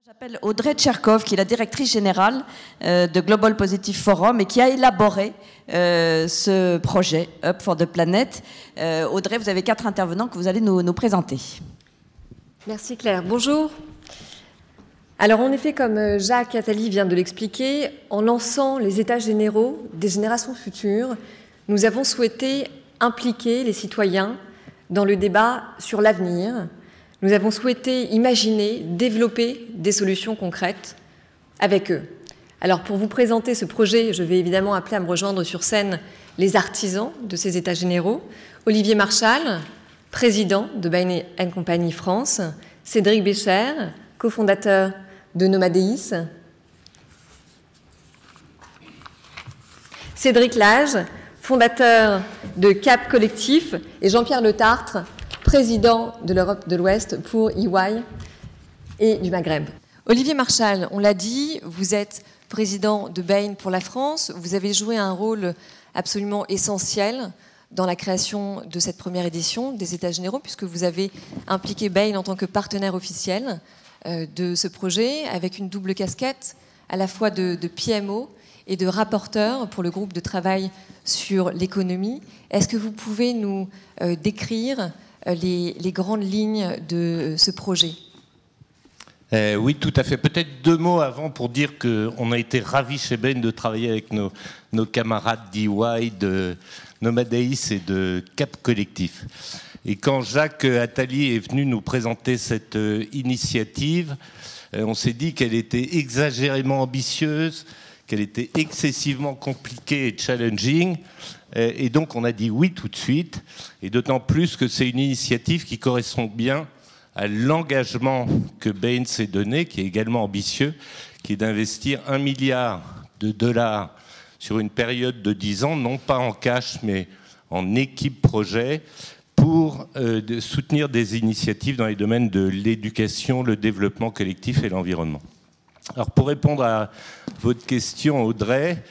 J'appelle Audrey Tcherkov, qui est la directrice générale de Global Positive Forum et qui a élaboré ce projet Up for the Planet. Audrey, vous avez 4 intervenants que vous allez nous présenter. Merci Claire. Bonjour. Alors en effet, comme Jacques Attali vient de l'expliquer, en lançant les états généraux des générations futures, nous avons souhaité impliquer les citoyens dans le débat sur l'avenir. Nous avons souhaité imaginer, développer des solutions concrètes avec eux. Alors pour vous présenter ce projet, je vais évidemment appeler à me rejoindre sur scène les artisans de ces états généraux. Olivier Marchal, président de Bain & Compagnie France. Cédric Bécher, cofondateur de Nomadeis. Cédric Lage, fondateur de Cap Collectif. Et Jean-Pierre Le Tartre, président de l'Europe de l'Ouest pour EY et du Maghreb. Olivier Marchal, on l'a dit, vous êtes président de Bain pour la France. Vous avez joué un rôle absolument essentiel dans la création de cette première édition des États généraux, puisque vous avez impliqué Bain en tant que partenaire officiel de ce projet, avec une double casquette, à la fois de PMO et de rapporteur pour le groupe de travail sur l'économie. Est-ce que vous pouvez nous décrire les grandes lignes de ce projet? Oui, tout à fait. Peut-être 2 mots avant pour dire qu'on a été ravis chez Bain de travailler avec nos camarades d'EY, de Nomadeis et de Cap Collectif. Et quand Jacques Attali est venu nous présenter cette initiative, on s'est dit qu'elle était exagérément ambitieuse, qu'elle était excessivement compliquée et challenging. Et donc on a dit oui tout de suite, et d'autant plus que c'est une initiative qui correspond bien à l'engagement que Bain s'est donné, qui est également ambitieux, qui est d'investir $1 milliard sur une période de 10 ans, non pas en cash, mais en équipe projet, pour soutenir des initiatives dans les domaines de l'éducation, le développement collectif et l'environnement. Alors pour répondre à votre question, Audrey,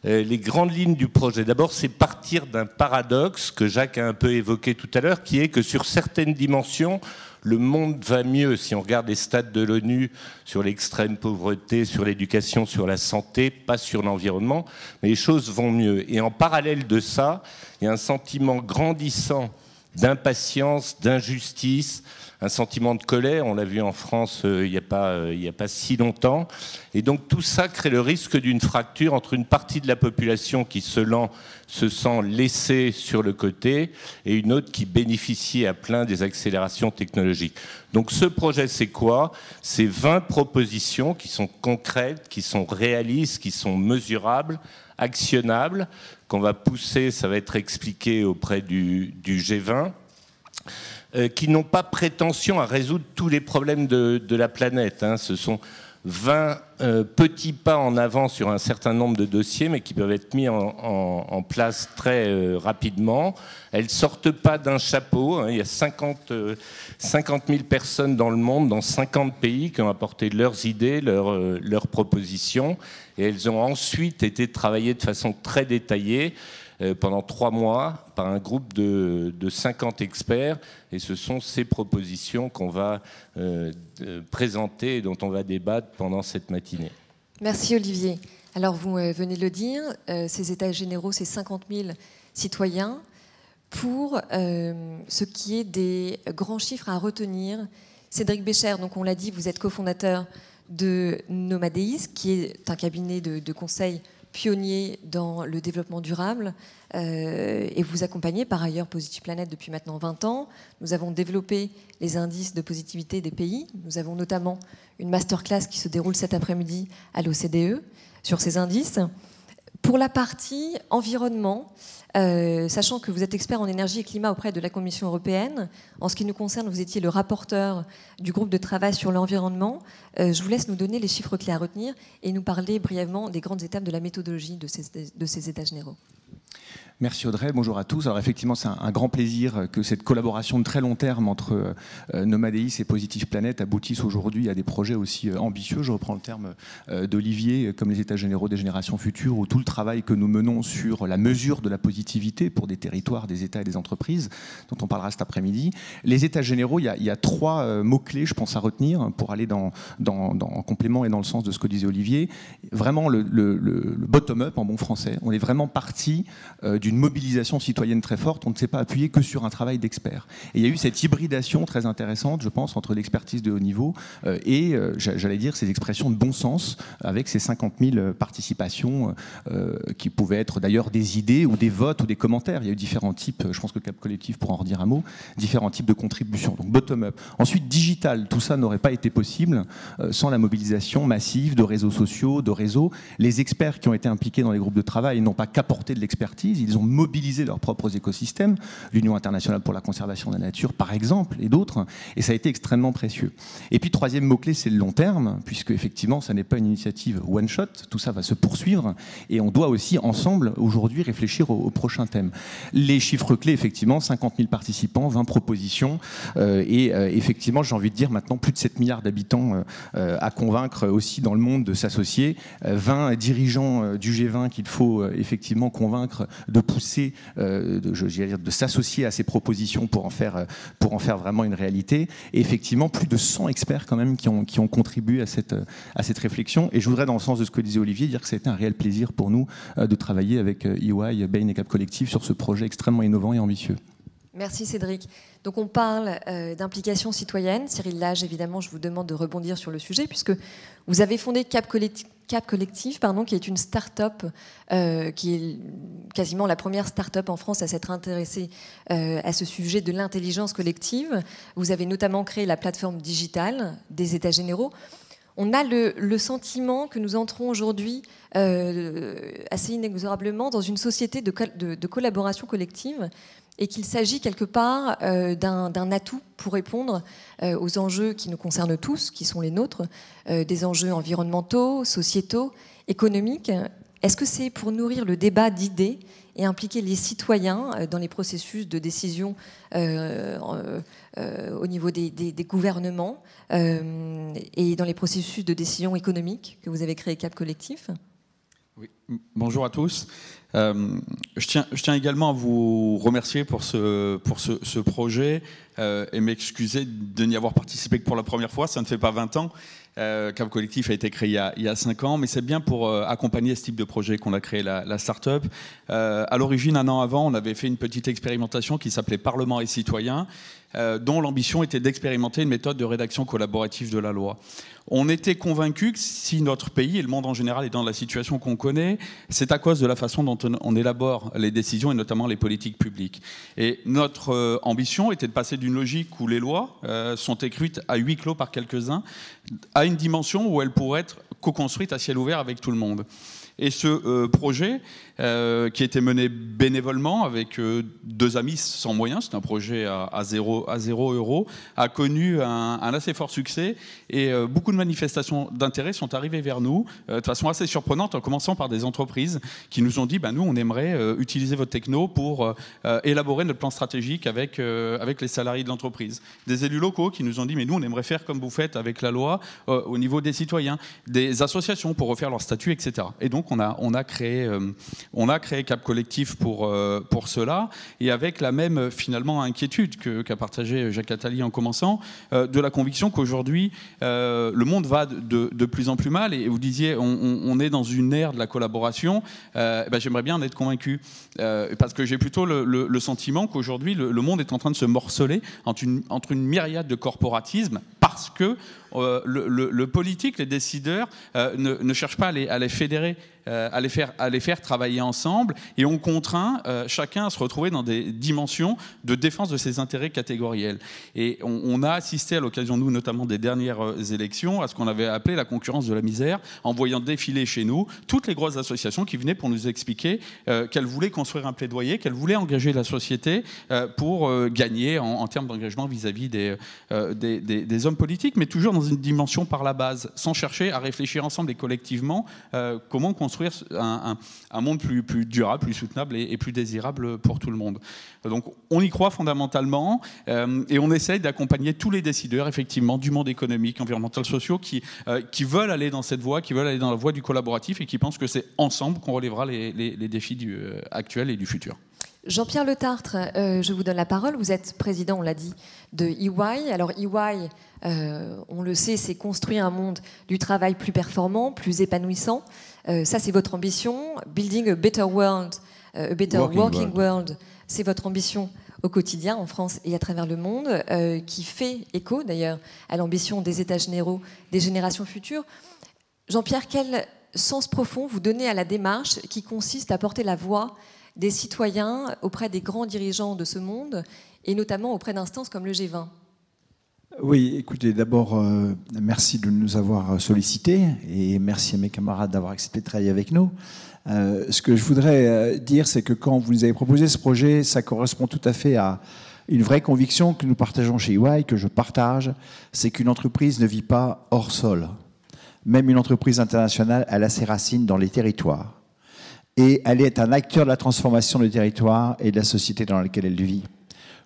les grandes lignes du projet, d'abord, c'est partir d'un paradoxe que Jacques a un peu évoqué tout à l'heure, qui est que sur certaines dimensions, le monde va mieux. Si on regarde les stats de l'ONU sur l'extrême pauvreté, sur l'éducation, sur la santé, pas sur l'environnement, mais les choses vont mieux. Et en parallèle de ça, il y a un sentiment grandissant d'impatience, d'injustice, un sentiment de colère, on l'a vu en France il n'y a pas si longtemps. Et donc tout ça crée le risque d'une fracture entre une partie de la population qui se sent laissée sur le côté et une autre qui bénéficie à plein des accélérations technologiques. Donc ce projet, c'est quoi? C'est 20 propositions qui sont concrètes, qui sont réalistes, qui sont mesurables, actionnables, qu'on va pousser, ça va être expliqué auprès du G20, qui n'ont pas prétention à résoudre tous les problèmes de la planète. Hein. Ce sont 20 petits pas en avant sur un certain nombre de dossiers, mais qui peuvent être mis en place très rapidement. Elles ne sortent pas d'un chapeau. Hein. Il y a 50 000 personnes dans le monde, dans 50 pays, qui ont apporté leurs idées, leurs propositions. Et elles ont ensuite été travaillées de façon très détaillée pendant 3 mois par un groupe de 50 experts. Et ce sont ces propositions qu'on va présenter et dont on va débattre pendant cette matinée. Merci Olivier. Alors vous venez de le dire, ces états généraux, c'est 50 000 citoyens. Pour ce qui est des grands chiffres à retenir, Cédric Bécher, donc on l'a dit, vous êtes cofondateur de Nomadeis, qui est un cabinet de conseil pionnier dans le développement durable, et vous accompagnez par ailleurs Positive Planet depuis maintenant 20 ans. Nous avons développé les indices de positivité des pays. Nous avons notamment une masterclass qui se déroule cet après-midi à l'OCDE sur ces indices. Pour la partie environnement, sachant que vous êtes expert en énergie et climat auprès de la Commission européenne, en ce qui nous concerne, vous étiez le rapporteur du groupe de travail sur l'environnement. Je vous laisse nous donner les chiffres clés à retenir et nous parler brièvement des grandes étapes de la méthodologie de ces états généraux. Merci Audrey, bonjour à tous. Alors effectivement, c'est un grand plaisir que cette collaboration de très long terme entre Nomadeis et Positive Planet aboutisse aujourd'hui à des projets aussi ambitieux. Je reprends le terme d'Olivier, comme les États généraux des générations futures, où tout le travail que nous menons sur la mesure de la positivité pour des territoires, des États et des entreprises, dont on parlera cet après-midi. Les États généraux, il y a trois mots-clés, je pense, à retenir pour aller en complément et dans le sens de ce que disait Olivier. Vraiment le bottom-up en bon français. On est vraiment parti d'une mobilisation citoyenne très forte. On ne s'est pas appuyé que sur un travail d'experts. Et il y a eu cette hybridation très intéressante, je pense, entre l'expertise de haut niveau et, j'allais dire, ces expressions de bon sens avec ces 50 000 participations qui pouvaient être d'ailleurs des idées ou des votes ou des commentaires. Il y a eu différents types, je pense que Cap Collectif pourra en redire un mot, différents types de contributions. Donc bottom-up. Ensuite, digital. Tout ça n'aurait pas été possible sans la mobilisation massive de réseaux sociaux, de réseaux. Les experts qui ont été impliqués dans les groupes de travail n'ont pas qu'apporté de l'expertise, ils ont mobilisé leurs propres écosystèmes, l'Union internationale pour la conservation de la nature par exemple, et d'autres, et ça a été extrêmement précieux. Et puis troisième mot-clé, c'est le long terme, puisque effectivement, ça n'est pas une initiative one-shot, tout ça va se poursuivre, et on doit aussi ensemble, aujourd'hui, réfléchir au prochain thème. Les chiffres clés, effectivement, 50 000 participants, 20 propositions, et effectivement, j'ai envie de dire maintenant, plus de 7 milliards d'habitants à convaincre aussi dans le monde de s'associer, 20 dirigeants du G20 qu'il faut effectivement convaincre de pousser, de s'associer à ces propositions pour en faire vraiment une réalité. Et effectivement, plus de 100 experts quand même qui ont contribué à cette réflexion. Et je voudrais, dans le sens de ce que disait Olivier, dire que c'était un réel plaisir pour nous de travailler avec EY, Bain et Cap Collectif sur ce projet extrêmement innovant et ambitieux. Merci Cédric. Donc on parle d'implication citoyenne. Cyril Lage, évidemment, je vous demande de rebondir sur le sujet puisque vous avez fondé Cap Collectif, qui est une start-up, qui est quasiment la première start-up en France à s'être intéressée à ce sujet de l'intelligence collective. Vous avez notamment créé la plateforme digitale des États généraux. On a le sentiment que nous entrons aujourd'hui assez inexorablement dans une société de collaboration collective et qu'il s'agit quelque part d'un atout pour répondre aux enjeux qui nous concernent tous, qui sont les nôtres, des enjeux environnementaux, sociétaux, économiques. Est-ce que c'est pour nourrir le débat d'idées et impliquer les citoyens dans les processus de décision au niveau des gouvernements et dans les processus de décision économique que vous avez créé Cap Collectif ? Oui. Bonjour à tous. Je tiens également à vous remercier pour ce projet et m'excuser de n'y avoir participé que pour la première fois. Ça ne fait pas 20 ans. Cap Collectif a été créé il y a 5 ans, mais c'est bien pour accompagner ce type de projet qu'on a créé la start-up. À l'origine, 1 an avant, on avait fait une petite expérimentation qui s'appelait Parlement et citoyens, dont l'ambition était d'expérimenter une méthode de rédaction collaborative de la loi. On était convaincus que si notre pays et le monde en général est dans la situation qu'on connaît, c'est à cause de la façon dont on élabore les décisions et notamment les politiques publiques. Et notre ambition était de passer d'une logique où les lois sont écrites à huis clos par quelques-uns à une dimension où elles pourraient être co-construites à ciel ouvert avec tout le monde. Et ce projet, qui a été mené bénévolement avec 2 amis sans moyens, c'est un projet à 0 €, a connu un assez fort succès et beaucoup de manifestations d'intérêt sont arrivées vers nous de façon assez surprenante, en commençant par des entreprises qui nous ont dit nous on aimerait utiliser votre techno pour élaborer notre plan stratégique avec les salariés de l'entreprise. Des élus locaux qui nous ont dit mais nous on aimerait faire comme vous faites avec la loi au niveau des citoyens, des associations pour refaire leur statut, etc. Et donc on a créé Cap Collectif pour cela, et avec la même finalement inquiétude qu'a partagé Jacques Attali en commençant, de la conviction qu'aujourd'hui le monde va de plus en plus mal, et vous disiez on est dans une ère de la collaboration. J'aimerais bien en être convaincu, parce que j'ai plutôt le sentiment qu'aujourd'hui le monde est en train de se morceler entre une myriade de corporatismes, parce que le politique, les décideurs ne cherchent pas à les fédérer, à les faire travailler ensemble, et on contraint chacun à se retrouver dans des dimensions de défense de ses intérêts catégoriels. Et on a assisté à l'occasion, nous notamment des dernières élections, à ce qu'on avait appelé la concurrence de la misère, en voyant défiler chez nous toutes les grosses associations qui venaient pour nous expliquer qu'elles voulaient construire un plaidoyer, qu'elles voulaient engager la société pour gagner en termes d'engagement vis-à-vis des hommes politiques, mais toujours dans une dimension par la base, sans chercher à réfléchir ensemble et collectivement comment construire un monde plus durable, plus soutenable et plus désirable pour tout le monde. Donc on y croit fondamentalement et on essaye d'accompagner tous les décideurs effectivement du monde économique, environnemental, sociaux qui veulent aller dans cette voie, qui veulent aller dans la voie du collaboratif et qui pensent que c'est ensemble qu'on relèvera les défis actuels et du futur. Jean-Pierre Le Tartre, je vous donne la parole. Vous êtes président, on l'a dit, de EY. Alors EY, on le sait, c'est construire un monde du travail plus performant, plus épanouissant. Ça, c'est votre ambition. Building a better world, a better working world, c'est votre ambition au quotidien en France et à travers le monde, qui fait écho d'ailleurs à l'ambition des États généraux des générations futures. Jean-Pierre, quel sens profond vous donnez à la démarche qui consiste à porter la voix des citoyens auprès des grands dirigeants de ce monde, et notamment auprès d'instances comme le G20? Oui, écoutez, d'abord, merci de nous avoir sollicités, et merci à mes camarades d'avoir accepté de travailler avec nous. Ce que je voudrais dire, c'est que quand vous nous avez proposé ce projet, ça correspond tout à fait à une vraie conviction que nous partageons chez EY, que je partage, c'est qu'une entreprise ne vit pas hors sol. Même une entreprise internationale, elle a ses racines dans les territoires. Et elle est un acteur de la transformation du territoire et de la société dans laquelle elle vit.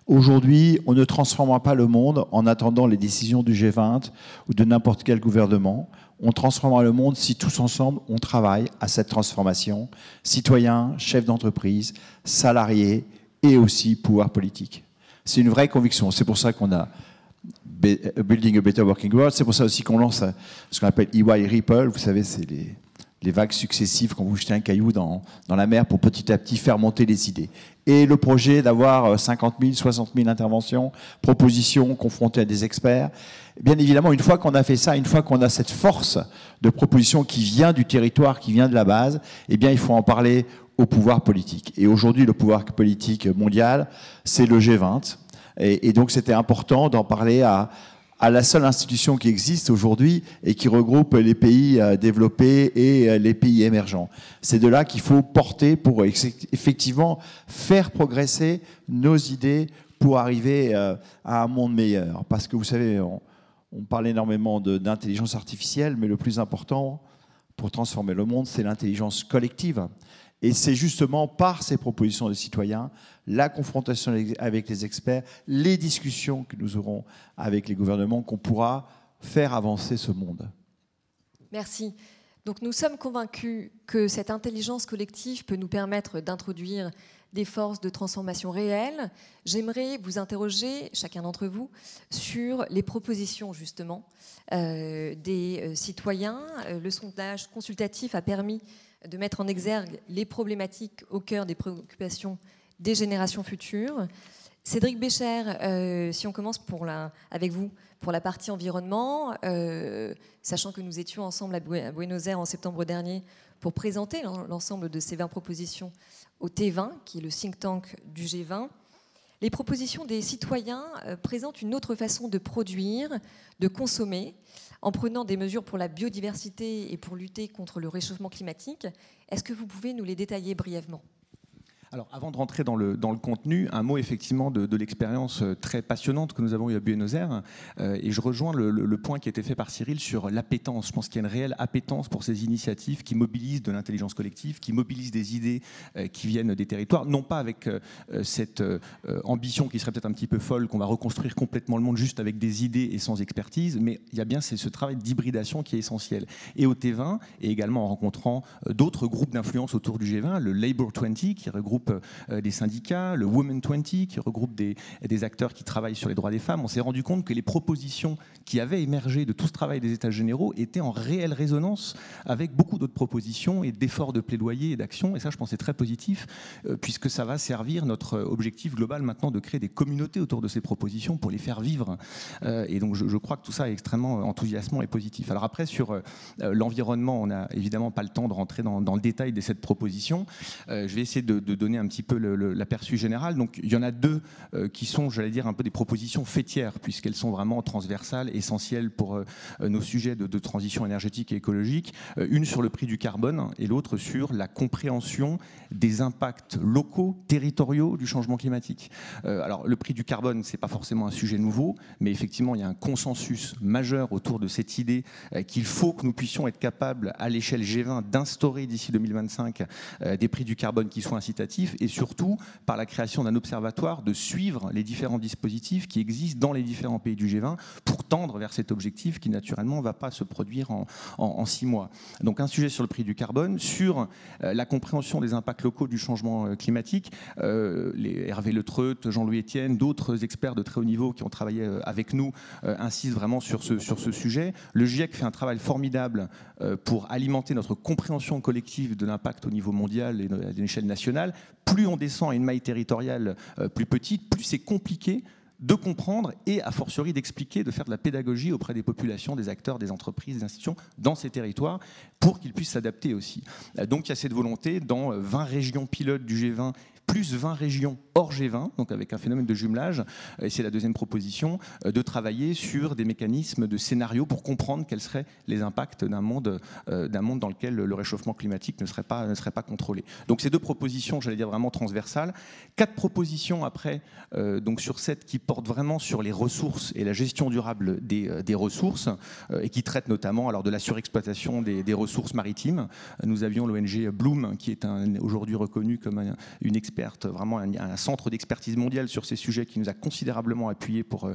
Aujourd'hui, on ne transformera pas le monde en attendant les décisions du G20 ou de n'importe quel gouvernement. On transformera le monde si tous ensemble, on travaille à cette transformation, citoyens, chefs d'entreprise, salariés et aussi pouvoir politique. C'est une vraie conviction. C'est pour ça qu'on a Building a Better Working World. C'est pour ça aussi qu'on lance ce qu'on appelle EY Ripple. Vous savez, c'est les vagues successives quand vous jetez un caillou dans la mer pour petit à petit faire monter les idées. Et le projet d'avoir 50 000, 60 000 interventions, propositions confrontées à des experts, bien évidemment, une fois qu'on a fait ça, une fois qu'on a cette force de proposition qui vient du territoire, qui vient de la base, eh bien, il faut en parler au pouvoir politique. Et aujourd'hui, le pouvoir politique mondial, c'est le G20. Et donc, c'était important d'en parler à la seule institution qui existe aujourd'hui et qui regroupe les pays développés et les pays émergents. C'est de là qu'il faut porter pour effectivement faire progresser nos idées pour arriver à un monde meilleur. Parce que vous savez, on parle énormément d'intelligence artificielle, mais le plus important pour transformer le monde, c'est l'intelligence collective. Et c'est justement par ces propositions des citoyens, la confrontation avec les experts, les discussions que nous aurons avec les gouvernements qu'on pourra faire avancer ce monde. Merci. Donc nous sommes convaincus que cette intelligence collective peut nous permettre d'introduire des forces de transformation réelles. J'aimerais vous interroger, chacun d'entre vous, sur les propositions justement des citoyens. Le sondage consultatif a permis de mettre en exergue les problématiques au cœur des préoccupations des générations futures. Cédric Bécher, si on commence avec vous pour la partie environnement, sachant que nous étions ensemble à Buenos Aires en septembre dernier pour présenter l'ensemble de ces 20 propositions au T20, qui est le think tank du G20. Les propositions des citoyens présentent une autre façon de produire, de consommer, en prenant des mesures pour la biodiversité et pour lutter contre le réchauffement climatique. Est-ce que vous pouvez nous les détailler brièvement ? Alors, avant de rentrer dans le contenu, un mot effectivement de l'expérience très passionnante que nous avons eue à Buenos Aires. Et je rejoins le point qui a été fait par Cyril sur l'appétence. Je pense qu'il y a une réelle appétence pour ces initiatives qui mobilisent de l'intelligence collective, qui mobilisent des idées qui viennent des territoires, non pas avec cette ambition qui serait peut-être un petit peu folle, qu'on va reconstruire complètement le monde juste avec des idées et sans expertise, mais il y a bien ce travail d'hybridation qui est essentiel. Et au T20, et également en rencontrant d'autres groupes d'influence autour du G20, le Labour 20 qui regroupe des syndicats, le Women 20 qui regroupe des acteurs qui travaillent sur les droits des femmes, on s'est rendu compte que les propositions qui avaient émergé de tout ce travail des États généraux étaient en réelle résonance avec beaucoup d'autres propositions et d'efforts de plaidoyer et d'action. Et ça, je pense, c'est très positif, puisque ça va servir notre objectif global maintenant de créer des communautés autour de ces propositions pour les faire vivre. Et donc, je crois que tout ça est extrêmement enthousiasmant et positif. Alors après, sur l'environnement, on n'a évidemment pas le temps de rentrer dans le détail de cette proposition. Je vais essayer de donner donner un petit peu l'aperçu général. Donc il y en a deux qui sont, j'allais dire, un peu des propositions fêtières, puisqu'elles sont vraiment transversales, essentielles pour nos sujets de transition énergétique et écologique. Une sur le prix du carbone et l'autre sur la compréhension des impacts locaux, territoriaux du changement climatique. Alors le prix du carbone, c'est pas forcément un sujet nouveau, mais effectivement il y a un consensus majeur autour de cette idée qu'il faut que nous puissions être capables à l'échelle G20 d'instaurer d'ici 2025 des prix du carbone qui soient incitatifs, et surtout par la création d'un observatoire de suivre les différents dispositifs qui existent dans les différents pays du G20 pour tendre vers cet objectif qui naturellement ne va pas se produire en 6 mois. Donc un sujet sur le prix du carbone, sur la compréhension des impacts locaux du changement climatique. Les Hervé Le Treut, Jean-Louis Etienne, d'autres experts de très haut niveau qui ont travaillé avec nous insistent vraiment sur ce sujet. Le GIEC fait un travail formidable pour alimenter notre compréhension collective de l'impact au niveau mondial et à l'échelle nationale. Plus on descend à une maille territoriale plus petite, plus c'est compliqué de comprendre et, a fortiori, d'expliquer, de faire de la pédagogie auprès des populations, des acteurs, des entreprises, des institutions dans ces territoires pour qu'ils puissent s'adapter aussi. Donc il y a cette volonté dans 20 régions pilotes du G20, plus 20 régions hors G20, donc avec un phénomène de jumelage, et c'est la deuxième proposition, de travailler sur des mécanismes de scénario pour comprendre quels seraient les impacts d'un monde dans lequel le réchauffement climatique ne serait pas contrôlé. Donc ces deux propositions, j'allais dire vraiment transversales. 4 propositions après, donc sur 7 qui portent vraiment sur les ressources et la gestion durable des ressources, et qui traitent notamment alors de la surexploitation des ressources maritimes. Nous avions l'ONG Bloom, qui est aujourd'hui reconnue comme une experte, vraiment un centre d'expertise mondiale sur ces sujets, qui nous a considérablement appuyé pour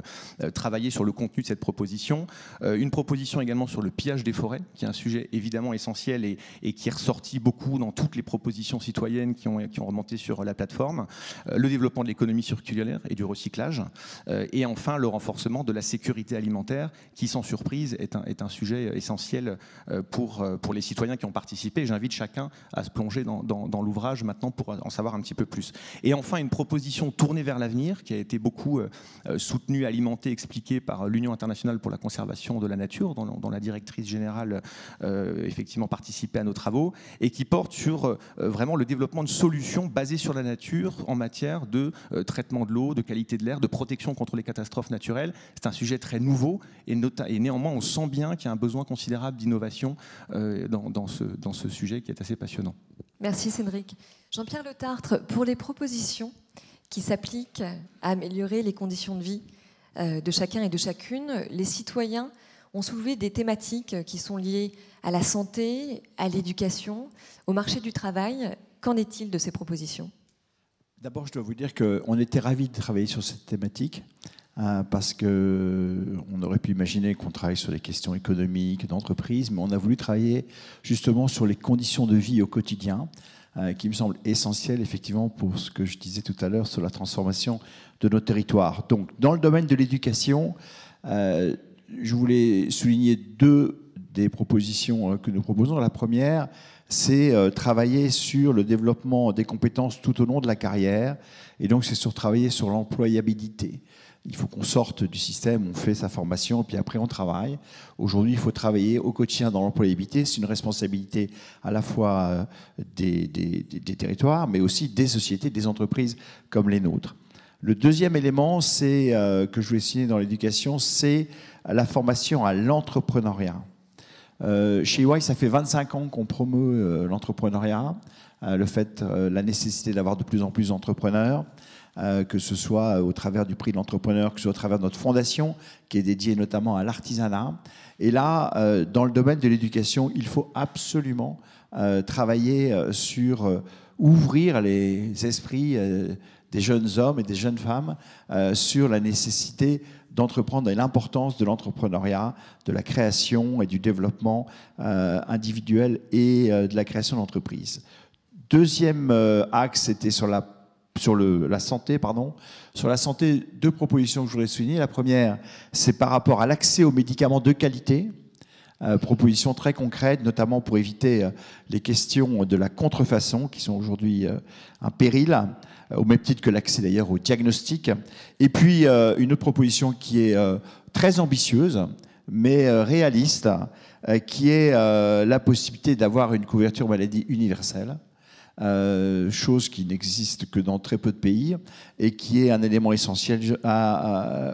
travailler sur le contenu de cette proposition. Une proposition également sur le pillage des forêts, qui est un sujet évidemment essentiel et qui est ressorti beaucoup dans toutes les propositions citoyennes qui ont remonté sur la plateforme. Le développement de l'économie circulaire et du recyclage. Et enfin, le renforcement de la sécurité alimentaire, qui sans surprise est un sujet essentiel pour les citoyens qui ont participé. J'invite chacun à se plonger dans l'ouvrage maintenant pour en savoir un petit peu plus. Et enfin, une proposition tournée vers l'avenir qui a été beaucoup soutenue, alimentée, expliquée par l'Union internationale pour la conservation de la nature, dont la directrice générale effectivement participait à nos travaux, et qui porte sur vraiment le développement de solutions basées sur la nature en matière de traitement de l'eau, de qualité de l'air, de protection contre les catastrophes naturelles. C'est un sujet très nouveau et néanmoins on sent bien qu'il y a un besoin considérable d'innovation dans ce sujet qui est assez passionnant. Merci Cédric. Jean-Pierre Le Tartre, pour les propositions qui s'appliquent à améliorer les conditions de vie de chacun et de chacune, les citoyens ont soulevé des thématiques qui sont liées à la santé, à l'éducation, au marché du travail. Qu'en est-il de ces propositions ? D'abord, je dois vous dire qu'on était ravis de travailler sur cette thématique parce qu'on aurait pu imaginer qu'on travaille sur les questions économiques, d'entreprise, mais on a voulu travailler justement sur les conditions de vie au quotidien, qui me semble essentiel effectivement pour ce que je disais tout à l'heure sur la transformation de nos territoires. Donc, dans le domaine de l'éducation, je voulais souligner 2 des propositions que nous proposons. La première, c'est travailler sur le développement des compétences tout au long de la carrière, et donc c'est travailler sur l'employabilité. Il faut qu'on sorte du système, on fait sa formation, et puis après on travaille. Aujourd'hui, il faut travailler au quotidien dans l'employabilité. C'est une responsabilité à la fois des territoires, mais aussi des sociétés, des entreprises comme les nôtres. Le deuxième élément, que je voulais signer dans l'éducation, c'est la formation à l'entrepreneuriat. Chez EY, ça fait 25 ans qu'on promeut l'entrepreneuriat, la nécessité d'avoir de plus en plus d'entrepreneurs, que ce soit au travers du prix de l'entrepreneur, que ce soit au travers de notre fondation, qui est dédiée notamment à l'artisanat. Et là, dans le domaine de l'éducation, il faut absolument travailler sur ouvrir les esprits des jeunes hommes et des jeunes femmes sur la nécessité d'entreprendre et l'importance de l'entrepreneuriat, de la création et du développement individuel et de la création d'entreprises. Deuxième axe, c'était sur la santé, Sur la santé, 2 propositions que je voudrais souligner. La première, c'est par rapport à l'accès aux médicaments de qualité. Proposition très concrète, notamment pour éviter les questions de la contrefaçon, qui sont aujourd'hui un péril, au même titre que l'accès d'ailleurs au diagnostic. Et puis, une autre proposition qui est très ambitieuse, mais réaliste, qui est la possibilité d'avoir une couverture maladie universelle. chose qui n'existe que dans très peu de pays et qui est un élément essentiel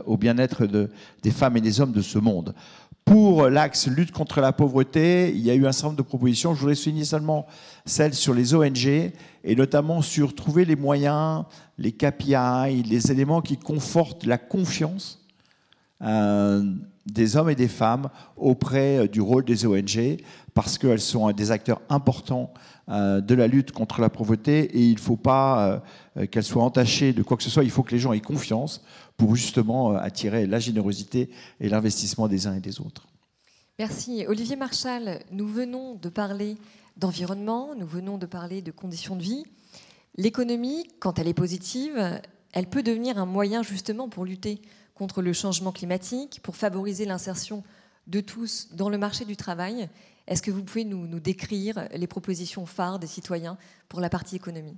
au bien-être des femmes et des hommes de ce monde. Pour l'axe lutte contre la pauvreté, il y a eu un certain nombre de propositions. Je voudrais souligner seulement celle sur les ONG et notamment sur trouver les moyens, les KPI, les éléments qui confortent la confiance des hommes et des femmes auprès du rôle des ONG, parce qu'elles sont des acteurs importants de la lutte contre la pauvreté et il ne faut pas qu'elles soient entachées de quoi que ce soit. Il faut que les gens aient confiance pour justement attirer la générosité et l'investissement des uns et des autres. Merci. Olivier Marchal, nous venons de parler d'environnement, nous venons de parler de conditions de vie. L'économie, quand elle est positive, elle peut devenir un moyen justement pour lutter contre le changement climatique, pour favoriser l'insertion de tous dans le marché du travail. Est-ce que vous pouvez nous décrire les propositions phares des citoyens pour la partie économie ?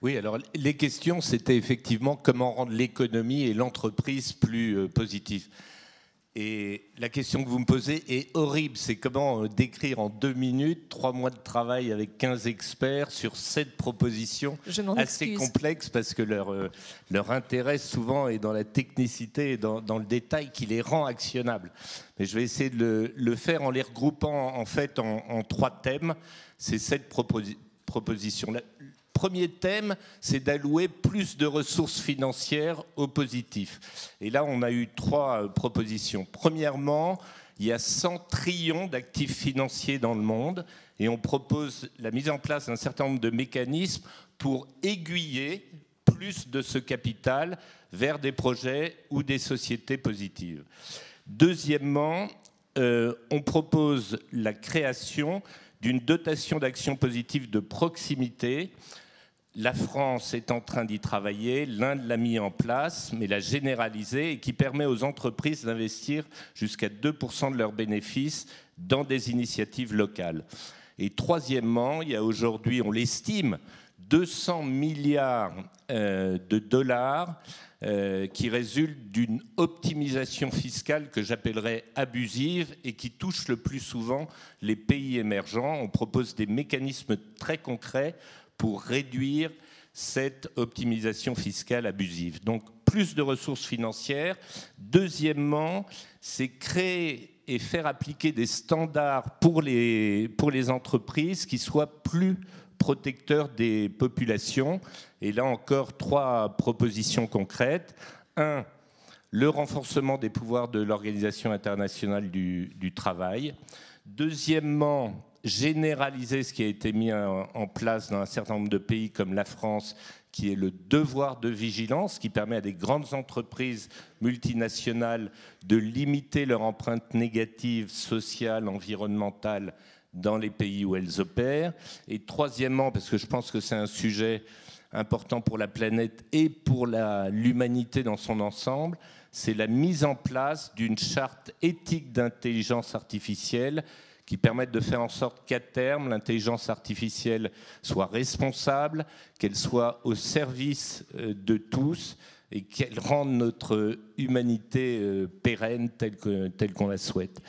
Oui, alors les questions, c'était effectivement comment rendre l'économie et l'entreprise plus positives. Et la question que vous me posez est horrible, c'est comment décrire en 2 minutes 3 mois de travail avec 15 experts sur 7 propositions assez complexes, parce que leur intérêt souvent est dans la technicité et dans le détail qui les rend actionnables. Mais je vais essayer de le faire en les regroupant en fait en 3 thèmes, ces 7 propositions. Premier thème, c'est d'allouer plus de ressources financières au positif. Et là, on a eu 3 propositions. Premièrement, il y a 100 trillions d'actifs financiers dans le monde et on propose la mise en place d'un certain nombre de mécanismes pour aiguiller plus de ce capital vers des projets ou des sociétés positives. Deuxièmement, on propose la création d'une dotation d'action positive de proximité. La France est en train d'y travailler, l'Inde l'a mis en place, mais l'a généralisé et qui permet aux entreprises d'investir jusqu'à 2% de leurs bénéfices dans des initiatives locales. Et troisièmement, il y a aujourd'hui, on l'estime, 200 milliards de dollars qui résultent d'une optimisation fiscale que j'appellerais abusive et qui touche le plus souvent les pays émergents. On propose des mécanismes très concrets pour réduire cette optimisation fiscale abusive. Donc, plus de ressources financières. Deuxièmement, c'est créer et faire appliquer des standards pour les entreprises qui soient plus protecteurs des populations. Et là encore, 3 propositions concrètes. 1, le renforcement des pouvoirs de l'Organisation internationale du travail. Deuxièmement, généraliser ce qui a été mis en place dans un certain nombre de pays comme la France, qui est le devoir de vigilance, qui permet à des grandes entreprises multinationales de limiter leur empreinte négative sociale, environnementale dans les pays où elles opèrent. Et troisièmement, parce que je pense que c'est un sujet important pour la planète et pour l'humanité dans son ensemble, c'est la mise en place d'une charte éthique d'intelligence artificielle qui permettent de faire en sorte qu'à terme, l'intelligence artificielle soit responsable, qu'elle soit au service de tous et qu'elle rende notre humanité pérenne telle qu'on la souhaite.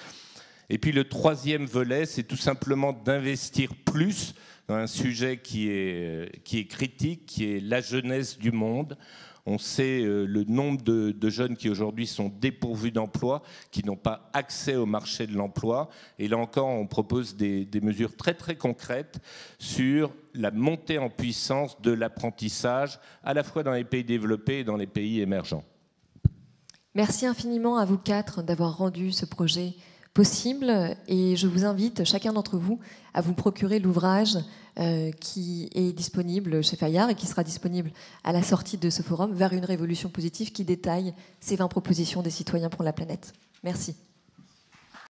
Et puis le troisième volet, c'est tout simplement d'investir plus dans un sujet qui est critique, qui est la jeunesse du monde. On sait le nombre de jeunes qui aujourd'hui sont dépourvus d'emploi, qui n'ont pas accès au marché de l'emploi. Et là encore, on propose des mesures très très concrètes sur la montée en puissance de l'apprentissage, à la fois dans les pays développés et dans les pays émergents. Merci infiniment à vous 4 d'avoir rendu ce projet possible et je vous invite, chacun d'entre vous, à vous procurer l'ouvrage qui est disponible chez Fayard et qui sera disponible à la sortie de ce forum, Vers une révolution positive, qui détaille ces 20 propositions des citoyens pour la planète. Merci.